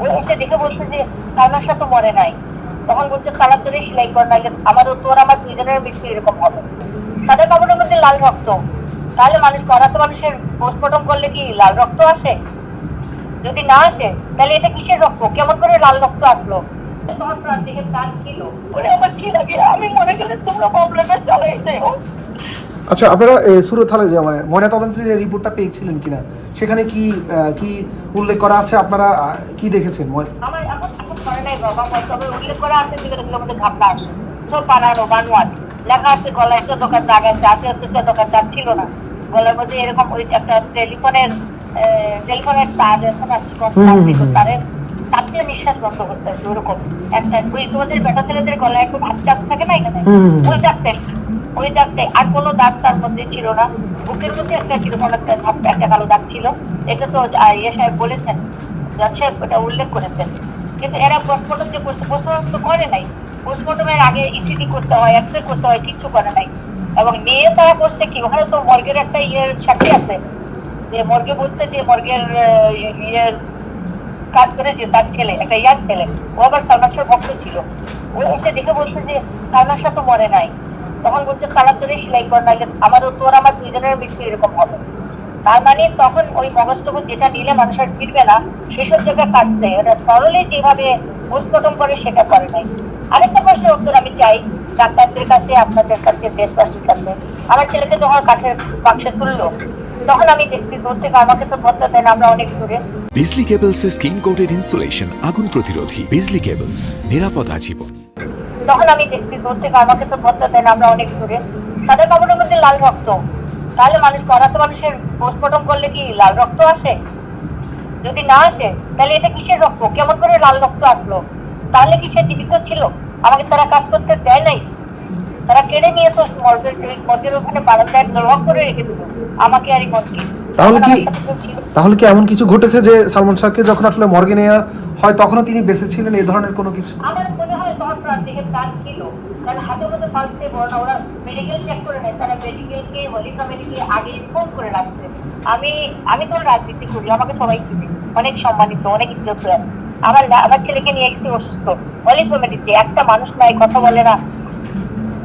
ও এসে দেখে বলছে যে সালমান শাহ তো মরে নাই। তখন বলছে তাড়াতাড়ি সেলাই কর, নাইলে আমারও তোর আমার দুইজনের মৃত্যু এরকম হবে। সাদা কাপড়ের মধ্যে লাল রক্ত, তাহলে মানুষ মরাতে মানুষের পোস্টমর্টম করলে কি লাল রক্ত আসে? যদি না আসে তাহলে এটা কিসের রক্ত? কেমন করে লাল রক্ত আসলো? তোমার প্রাণ দেহে প্রাণ ছিল, ওরে আমার কি লাগে, আমি মনে গেলে তোমরা মামলাটা চালাই যাও। আচ্ছা, আপনারা সুরত হলে যে মানে ময়নাতদন্তের যে রিপোর্টটা পেয়েছিলেন কিনা, সেখানে কি কি উল্লেখ করা আছে? আপনারা কি দেখেছেন? আমার এখন এখন মনে নাই বাবা, তবে উল্লেখ করা আছে যেগুলোর মধ্যে ঘাপলা আসে, সব বানানো বানোয়াট লেখা আছে। গলায় 14 দাগ আছে, আসলে তো 14 দাগ ছিল না। গলার মধ্যে এরকম ওই একটা টেলিফোনের তার আছে না, তারের তার দিয়ে নিঃশ্বাস বন্ধ করছে ওরকম একটা। ওই তোমাদের বেটা ছেলেদের গলায় একটু ভাত দাগ থাকে না এখানে, ওই দাগটাই, ওই দাগটাই। আর কোনো দাগ তার মধ্যে ছিল না। বুকের মধ্যে একটা কিরকম একটা ঝাপটা একটা কালো দাগ ছিল। এটা তো ইয়ে সাহেব বলেছেন, জজ সাহেব এটা উল্লেখ করেছেন। কিন্তু এরা পোস্টমর্টম যে করছে, পোস্টমর্টম তো করে নাই। পোস্টমর্টমের আগে ইসিজি করতে হয়, এক্সরে করতে হয়, কিচ্ছু করে নাই। এবং নিয়ে তারা করছে কি, ওখানে তো মর্গের একটা ইয়ের সাক্ষী আছে, যে মর্গে বলছে যে মর্গের ইয়ের কাজ করে যে তার ছেলে, একটা ইয়ার ছেলে, ও আবার সালমান শাহর ভক্ত ছিল। ও এসে দেখে বলছে যে সালমান শাহ তো মরে নাই। তখন বলছে তাড়াতাড়ি সেলাই কর, নাইলে আমারও তোর আমার দুইজনের মৃত্যু এরকম হবে। তার মানে তখন ওই মগজটুকু যেটা নিলে মানুষ আর ফিরবে না, সেসব জায়গায় কাটছে। এটা থরলি যেভাবে পোস্টমর্টম করে সেটা করে নাই। আরেকটা প্রশ্নের উত্তর আমি চাই ডাক্তারদের কাছে, আপনাদের কাছে, দেশবাসীর কাছে। আমার ছেলেকে যখন কাঠের বাক্সে তুললো, তখন আমি দেখছি দূর থেকে, আমাকে তো ধরতে দেন, আমরা অনেক দূরে। বিজলি কেবলস এর স্ক্রিন কোটেড ইনসুলেশন আগুন প্রতিরোধী। বিজলি কেবলস, নিরাপদ আজীবন। তখন আমি দেখছি দূর থেকে, আমাকে তো ধরতে দেন, আমরা অনেক দূরে। সাদা কাপড়ের মধ্যে লাল রক্ত, তাহলে মানুষ মরাতে মানুষের পোস্টমর্টম করলে কি লাল রক্ত আসে? যদি না আসে তাহলে এটা কিসের রক্ত? কেমন করে লাল রক্ত আসলো? তাহলে কি সে জীবিত ছিল? আমাকে তারা কাজ করতে দেয় নাই? তারা কেড়ে নিয়ে তো মর্গের ওখানে বারান্দায় লক করে রেখে দিল আমাকে আর ইমনকে। তাহলে কি এমন কিছু ঘটেছে যে সালমান শাহকে যখন আসলে মর্গে নেওয়া হয় তখনও তিনি বেঁচে ছিলেন, এই ধরনের কোনো কিছু? আমার মনে হয় তখন প্রাণ দেহে প্রাণ ছিল, কারণ হাতের মধ্যে পালস টেপ ওরা মেডিকেল চেক করে নেয়। তারা মেডিকেলকে, হলি ফ্যামিলিকে আগে ইনফর্ম করে রাখছে। আমি আমি তো রাজনীতি করি, আমাকে সবাই চিনি, অনেক সম্মানিত, অনেক ইজ্জত। আমার ছেলেকে নিয়ে গেছি অসুস্থ, হলি ফ্যামিলিতে একটা মানুষ নাই, কথা বলে না,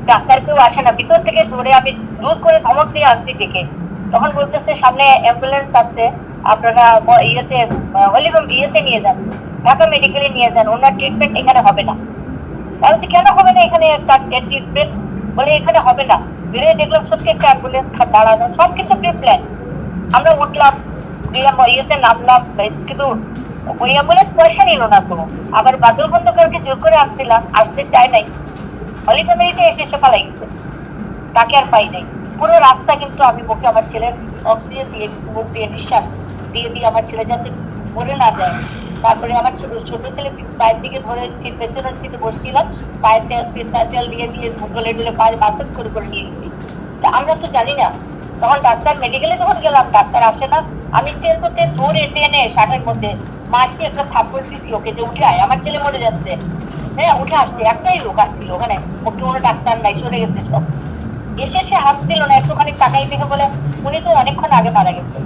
ডাক্তার কেউ আসে না, ভিতর থেকে ধরে আমি দূর করে ধমক দিয়ে আনছি ডেকে। তখন বলতেছে সামনে অ্যাম্বুলেন্স আছে, আপনারা ইয়েতে ইয়েতে নিয়ে যান, ঢাকা মেডিকেলে নিয়ে যান, ওনার ট্রিটমেন্ট এখানে হবে না। বলছি কেন হবে না এখানে ট্রিটমেন্ট? বলে এখানে হবে না। বেরিয়ে দেখলাম সত্যি একটা অ্যাম্বুলেন্স দাঁড়ানো, সব কিন্তু প্রি প্ল্যান। আমরা উঠলাম, ইয়েতে নামলাম, কিন্তু ওই অ্যাম্বুলেন্স পয়সা নিল না তো। আবার বাদল খন্দকারকে জোর করে আনছিলাম, আসতে চায় নাই। হলিফ্যামিলিতে এসে এসে পালাই গেছে, তাকে আর পাই নাই। পুরো রাস্তা কিন্তু আমি মুখে আমার ছেলের অক্সিজেন দিয়ে গেছি, মুখ দিয়ে নিঃশ্বাস দিয়ে দিয়ে আমার ছেলে যাতে মরে না যায়। তারপরে আমার ছোট ছেলে পায়ের দিকে ধরে পেছনের সিটে বসছিলাম, পায়ের তেল দিয়ে দিয়ে ডলে ডলে পায়ে মাসাজ করে করে নিয়ে গেছি। তা আমরা তো জানি না। তখন ডাক্তার মেডিকেলে যখন গেলাম, ডাক্তার আসে না, আমি স্টেন করতে ধরে টেনে শার্টের মধ্যে মাসকে একটা থাপ্পড় দিছি ওকে, যে উঠে আয়, আমার ছেলে মরে যাচ্ছে। হ্যাঁ, উঠে আসছে, একটাই লোক আসছিল ওখানে, ওকে কোনো ডাক্তার নাই, সরে গেছে সব। এসে সে হাত দিল না, একটুখানি তাকাই দেখে বলে উনি তো অনেকক্ষণ আগে মারা গেছে।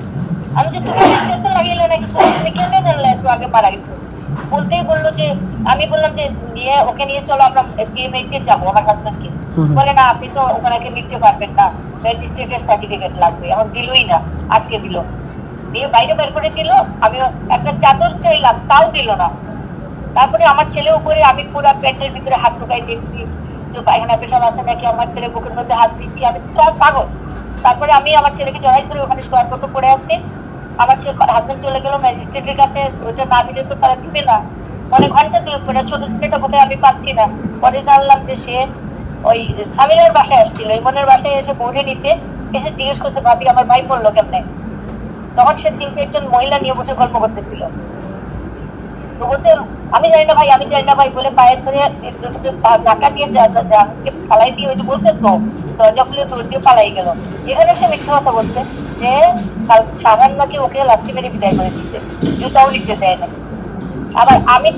আমি যে তুমি স্টেন তো লাগিয়ে না কিছু, তুমি কেমনে জানলে একটু আগে মারা গেছে? বলতেই বললো যে, আমি বললাম যে নিয়ে ওকে নিয়ে চলো, আমরা সিএমএইচ এ যাবো আমার হাজবেন্ডকে। বলে না, আপনি তো ওখানে নিতে পারবেন না, ম্যাজিস্ট্রেটের সার্টিফিকেট লাগবে। এখন দিলই না, আটকে দিল, দিয়ে বাইরে বের করে দিল। আমি একটা চাদর চাইলাম, তাও দিল না। তারপরে আমার ছেলে উপরে, আমি পুরো প্যান্টের ভিতরে হাত ঢুকাই দেখছি যে পায়খানা পেশাব আছে নাকি, আমার ছেলে বুকের মধ্যে হাত দিচ্ছি, আমি তো আর পাগল। তারপরে আমি আমার ছেলেকে জড়াই ধরে ওখানে শোয়ার মতো পড়ে আসছি। আমার ছেলে হাজবেন্ড চলে গেল ম্যাজিস্ট্রেটের কাছে, ওইটা না দিলে তো তারা দিবে না। অনেক ঘন্টা দিয়ে পড়ে, ছোট ছেলেটা কোথায় আমি পাচ্ছি না। পরে জানলাম যে সে ওই সামিরের বাসায় আসছিল, ইমনের বাসায় এসে বউরে নিতে এসে জিজ্ঞেস করছে, ভাবি আমার ভাই পড়লো কেমনে? তখন সে 3-4 জন মহিলা নিয়ে বসে গল্প করতেছিল। তো বলছে আমি জানি না ভাই, আমি জানি না ভাই বলে পায়ে ধরে ধাক্কা দিয়ে ফালাই দিয়ে, ওই যে বলছে তো দরজা খুলে দৌড় দিয়ে পালাই গেল। এখানে সে মিথ্যা কথা বলছে যে সাবান নাকি ওকে লাথি মেরে বিদায় করে দিচ্ছে, জুতাও নিতে দেয় না। আবার আমি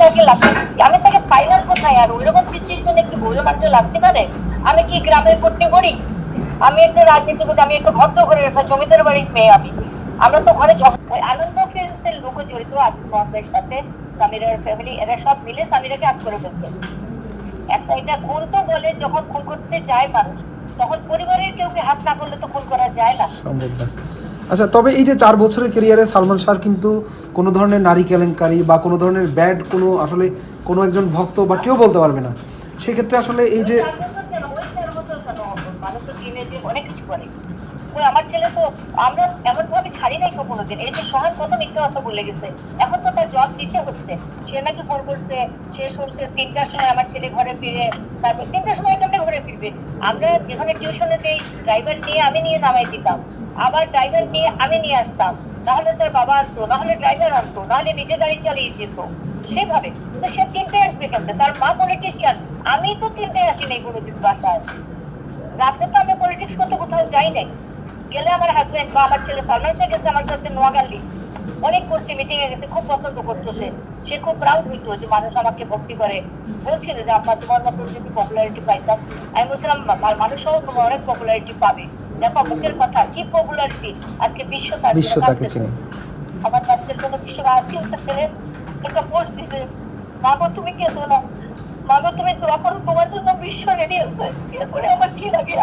তাকে ফাইনাল কোথায়? আর ওইরকম সিচুয়েশনে কি বলে মানুষ লাথি মারে? আমি কি গ্রামের করতে করি? আমি একটা রাজনীতি করি, আমি একটা ভদ্র করে একটা জমিদার বাড়ির মেয়ে। আমি আমরা তো ঘরে ওই আনন্দ ফিল্মস এর লোক জড়িত আজিজ মোহাম্মদের সাথে, সামিরার ফ্যামিলি, এরা সব মিলে সামিরাকে আপ করে ফেলছে। একটা এটা খুন তো বলে, যখন খুন করতে যায় মানুষ তখন পরিবারের কেউকে হাত না করলে তো খুন করা যায় না। সম্ভব না। আচ্ছা, তবে এই যে 4 বছরের ক্যারিয়ারে সালমান শাহ কিন্তু কোনো ধরনের নারী কেলেঙ্কারি বা কোনো ধরনের ব্যাড কোনো আসলে কোনো একজন ভক্ত বা কেউ বলতে পারবে না, সেক্ষেত্রে আসলে এই যে 4 বছর কেন, ওই 4 বছর কেন, মানুষ তো টিনেজে অনেক কিছু করে। ওই আমার ছেলে তো, আমরা এমন ভাবে ছাড়ি নাই তো কোনোদিন। এই যে সোহান কত মিথ্যা কথা বলে গেছে, এখন তো তার জব দিতে হচ্ছে। সে নাকি ফোন করছে, সে শুনছে 3টার সময় আমার ছেলে ঘরে ফিরে, তারপর 3টার সময় কেমনে ঘরে ফিরবে? আমরা যেখানে টিউশনে দেই, ড্রাইভার নিয়ে আমি নিয়ে নামাই দিতাম, আবার ড্রাইভার নিয়ে আমি নিয়ে আসতাম, নাহলে তার বাবা আনতো, নাহলে ড্রাইভার আনতো, নাহলে নিজে গাড়ি চালিয়ে যেত সেভাবে। তো সে 3টায় আসবে কেমনে? তার মা পলিটিশিয়ান, আমি তো 3টায় আসি নাই কোনোদিন বাসায়। রাতে তো আমি পলিটিক্স করতে কোথাও যাই নাই। গেলে আমার হাজবেন্ড বা আমার ছেলে সালমান শাহ গেছে আমার সাথে নোয়াখালী, অনেক করছি, মিটিং এ গেছে, খুব পছন্দ করতো সে খুব প্রাউড হইতো যে মানুষ আমাকে ভক্তি করে। বলছিল যে আপনার তোমার মতো যদি পপুলারিটি পাইতাম। আমি বলছিলাম মানুষও তোমার অনেক পপুলারিটি পাবে, দেখো মুখের কথা কি পপুলারিটি, আজকে বিশ্ব তাকে চিনি। আমার বাচ্চার জন্য বিশ্ব, আজকে একটা ছেলে একটা পোস্ট দিছে, মাগো তুমি কেঁদো না, মাগো তুমি দোয়া করো, তোমার জন্য বিশ্ব রেডি আছে। এরপরে আমার কি লাগে